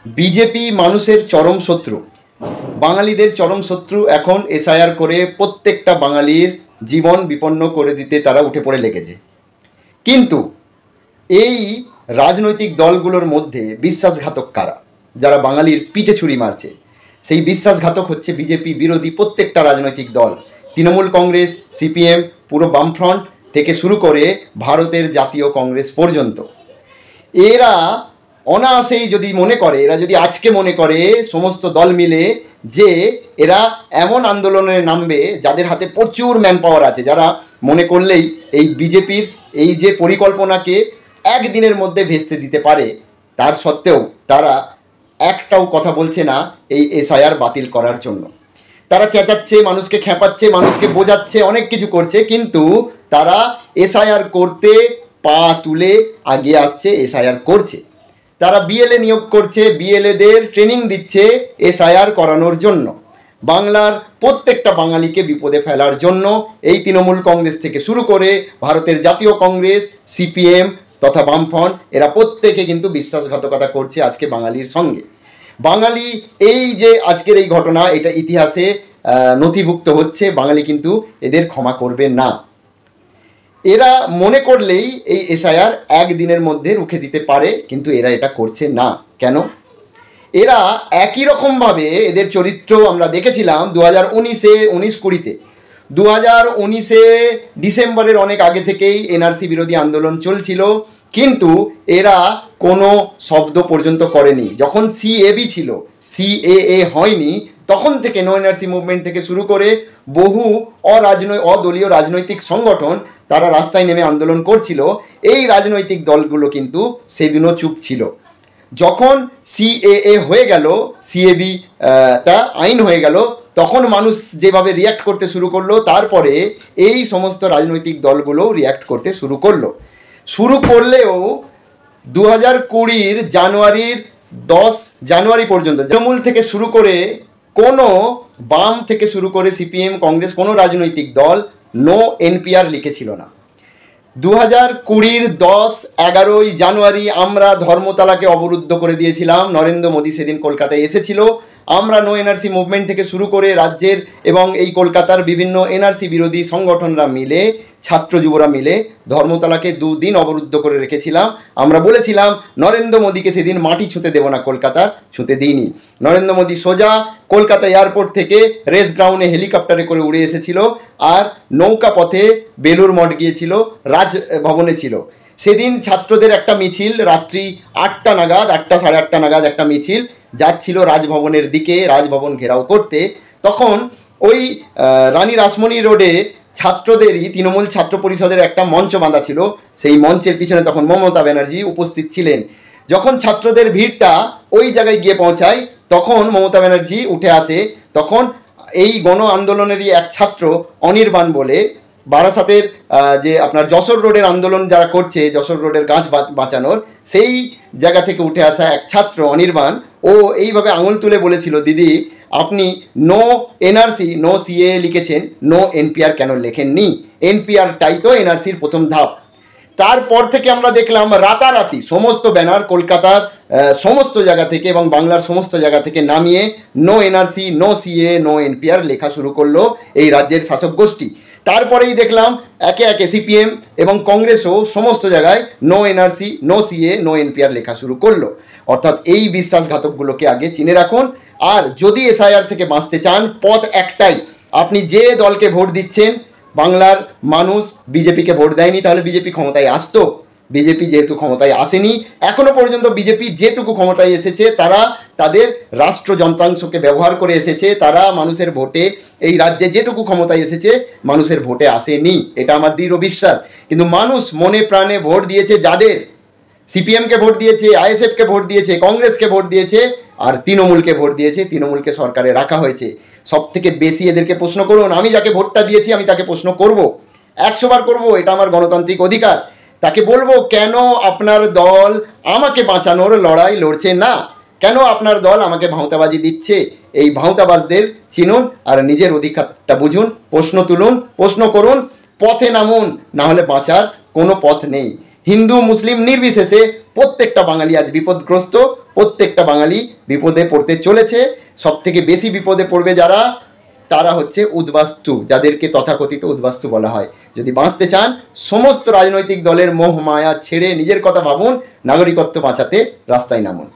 BJP মানুষের চরম শত্রু, বাঙালিদের চরম শত্রু। এখন এসআইআর করে প্রত্যেকটা বাঙালির জীবন বিপন্ন করে দিতে তারা উঠে পড়ে লেগেছে। কিন্তু এই রাজনৈতিক দলগুলোর মধ্যে বিশ্বাসঘাতক কারা, যারা বাঙালির পিঠে ছুরি মারছে? সেই বিশ্বাসঘাতক হচ্ছে বিজেপি বিরোধী প্রত্যেকটা রাজনৈতিক দল। তৃণমূল কংগ্রেস, সিপিএম, পুরো বামফ্রন্ট থেকে শুরু করে ভারতের জাতীয় কংগ্রেস পর্যন্ত। এরা অনায়াসেই যদি মনে করে, এরা যদি আজকে মনে করে সমস্ত দল মিলে যে এরা এমন আন্দোলনে নামবে যাদের হাতে প্রচুর ম্যান পাওয়ার আছে, যারা মনে করলেই এই বিজেপির এই যে পরিকল্পনাকে একদিনের মধ্যে ভেস্তে দিতে পারে, তার সত্ত্বেও তারা একটাও কথা বলছে না এই এসআইআর বাতিল করার জন্য। তারা চেঁচাচ্ছে, মানুষকে খেপাচ্ছে, মানুষকে বোঝাচ্ছে, অনেক কিছু করছে, কিন্তু তারা এসআইআর করতে পা তুলে এগিয়ে আসছে, এসআইআর করছে। তারা বিএলএ নিয়োগ করছে, বিএলএদের ট্রেনিং দিচ্ছে এসআইআর করানোর জন্য, বাংলার প্রত্যেকটা বাঙালিকে বিপদে ফেলার জন্য। এই তৃণমূল কংগ্রেস থেকে শুরু করে ভারতের জাতীয় কংগ্রেস, সিপিএম তথা বামফ্রন্ট, এরা প্রত্যেকে কিন্তু বিশ্বাসঘাতকতা করছে আজকে বাঙালির সঙ্গে। বাঙালি এই যে আজকের এই ঘটনা, এটা ইতিহাসে নথিভুক্ত হচ্ছে, বাঙালি কিন্তু এদের ক্ষমা করবে না। এরা মনে করলেই এই এসআইআর একদিনের মধ্যে রুখে দিতে পারে, কিন্তু এরা এটা করছে না। কেন? এরা একই রকমভাবে এদের চরিত্র আমরা দেখেছিলাম 2019-এ, 19-20-তে। 2019-এ ডিসেম্বরের অনেক আগে থেকেই এনআরসি বিরোধী আন্দোলন চলছিল, কিন্তু এরা কোনো শব্দ পর্যন্ত করেনি। যখন সিএবি ছিল, সিএএ হয়নি, তখন থেকে নো এনআরসি মুভমেন্ট থেকে শুরু করে বহু অদলীয় রাজনৈতিক সংগঠন তারা রাস্তায় নেমে আন্দোলন করছিল। এই রাজনৈতিক দলগুলো কিন্তু সেদিনও চুপ ছিল। যখন সিএএ হয়ে গেল, সিএবিটা আইন হয়ে গেল, তখন মানুষ যেভাবে রিয়্যাক্ট করতে শুরু করলো, তারপরে এই সমস্ত রাজনৈতিক দলগুলোও রিয়্যাক্ট করতে শুরু করলেও 2020 জানুয়ারির 10 জানুয়ারি পর্যন্ত তৃণমূল থেকে শুরু করে কোনো বাম থেকে শুরু করে সিপিএম, কংগ্রেস, কোনো রাজনৈতিক দল নো এনপিআর লিখেছিল না। 2020-র 10-11 জানুয়ারি আমরা ধর্মতলাকে অবরুদ্ধ করে দিয়েছিলাম। নরেন্দ্র মোদী সেদিন কলকাতায় এসেছিল। আমরা নো এনআরসি মুভমেন্ট থেকে শুরু করে রাজ্যের এবং এই কলকাতার বিভিন্ন এনআরসি বিরোধী সংগঠনরা মিলে, ছাত্র যুবরা মিলে ধর্মতলাকে 2 দিন অবরুদ্ধ করে রেখেছিলাম। আমরা বলেছিলাম নরেন্দ্র মোদীকে সেদিন মাটি ছুঁতে দেব না, কলকাতার ছুঁতে দিইনি। নরেন্দ্র মোদী সোজা কলকাতা এয়ারপোর্ট থেকে রেস গ্রাউন্ডে হেলিকপ্টারে করে উড়ে এসেছিল, আর নৌকা পথে বেলুর মঠ গিয়েছিল, রাজভবনে ছিল। সেদিন ছাত্রদের একটা মিছিল রাত্রি 8টা নাগাদ, 8টা সাড়ে 8টা নাগাদ একটা মিছিল যাচ্ছিল রাজভবনের দিকে, রাজভবন ঘেরাও করতে। তখন ওই রানী রাসমণি রোডে ছাত্রদেরই তৃণমূল ছাত্র পরিষদের একটা মঞ্চ বাঁধা ছিল। সেই মঞ্চের পিছনে তখন মমতা ব্যানার্জি উপস্থিত ছিলেন। যখন ছাত্রদের ভিড়টা ওই জায়গায় গিয়ে পৌঁছায়, তখন মমতা ব্যানার্জি উঠে আসে। তখন এই গণ আন্দোলনেরই এক ছাত্র অনির্বাণ বলে, বারাসাতের যে আপনার যশোর রোডের আন্দোলন যারা করছে, যশোর রোডের গাছ বাঁচানোর, সেই জায়গা থেকে উঠে আসা এক ছাত্র অনির্বাণ, ও এইভাবে আঙুল তুলে বলেছিল, দিদি আপনি নো এনআরসি নো সিএ লিখেছেন, নো এনপিআর কেন লেখেননি? এনপিআরটাই তো এনআরসির প্রথম ধাপ। তারপর থেকে আমরা দেখলাম রাতারাতি সমস্ত ব্যানার কলকাতার সমস্ত জায়গা থেকে এবং বাংলার সমস্ত জায়গা থেকে নামিয়ে no NRC no CA no NPR লেখা শুরু করলো এই রাজ্যের শাসক গোষ্ঠী। তারপরেই দেখলাম একে একে সিপিএম এবং কংগ্রেসও সমস্ত জায়গায় no NRC no CA no NPR লেখা শুরু করলো। অর্থাৎ এই বিশ্বাসঘাতকগুলোকে আগে চিনে রাখুন। আর যদি এসআইআর থেকে বাঁচতে চান, পথ একটাই, আপনি যে দলকে ভোট দিচ্ছেন, বাংলার মানুষ বিজেপিকে ভোট দেয়নি, তাহলে বিজেপি ক্ষমতায় আসতো? বিজেপি যেহেতু ক্ষমতায় আসেনি, এখনো পর্যন্ত বিজেপি যেটুকু ক্ষমতায় এসেছে তারা তাদের রাষ্ট্র যন্ত্রাংশকে ব্যবহার করে এসেছে। তারা মানুষের ভোটে এই রাজ্যে যেটুকু ক্ষমতায় এসেছে মানুষের ভোটে আসেনি, এটা আমার দৃঢ় বিশ্বাস। কিন্তু মানুষ মনে প্রাণে ভোট দিয়েছে যাদের, সিপিএমকে ভোট দিয়েছে, আইএসএফকে ভোট দিয়েছে, কংগ্রেসকে ভোট দিয়েছে, আর তৃণমূলকে ভোট দিয়েছে। তৃণমূলকে সরকারে রাখা হয়েছে। সব থেকে বেশি এদেরকে প্রশ্ন করুন। আমি যাকে ভোটটা দিয়েছি আমি তাকে প্রশ্ন করব, 100 বার করব, এটা আমার গণতান্ত্রিক অধিকার। তাকে বলবো, কেন আপনার দল আমাকে বাঁচানোর লড়াই লড়ছে না? কেন আপনার দল আমাকে ভাঁওতাবাজি দিচ্ছে? এই ভাঁওতাবাজদের চিনুন আর নিজের অধিকারটা বুঝুন, প্রশ্ন তুলুন, প্রশ্ন করুন, পথে নামুন, না হলে বাঁচার কোনো পথ নেই। হিন্দু মুসলিম নির্বিশেষে প্রত্যেকটা বাঙালি আজ বিপদগ্রস্ত, প্রত্যেকটা বাঙালি বিপদে পড়তে চলেছে। সব থেকে বেশি বিপদে পড়বে যারা, তারা হচ্ছে উদ্বাস্তু, যাদেরকে তথাকথিত উদ্বাস্তু বলা হয়। যদি বাঁচতে চান সমস্ত রাজনৈতিক দলের মোহ মায়া ছেড়ে নিজের কথা ভাবুন, নাগরিকত্ব বাঁচাতে রাস্তায় নামুন।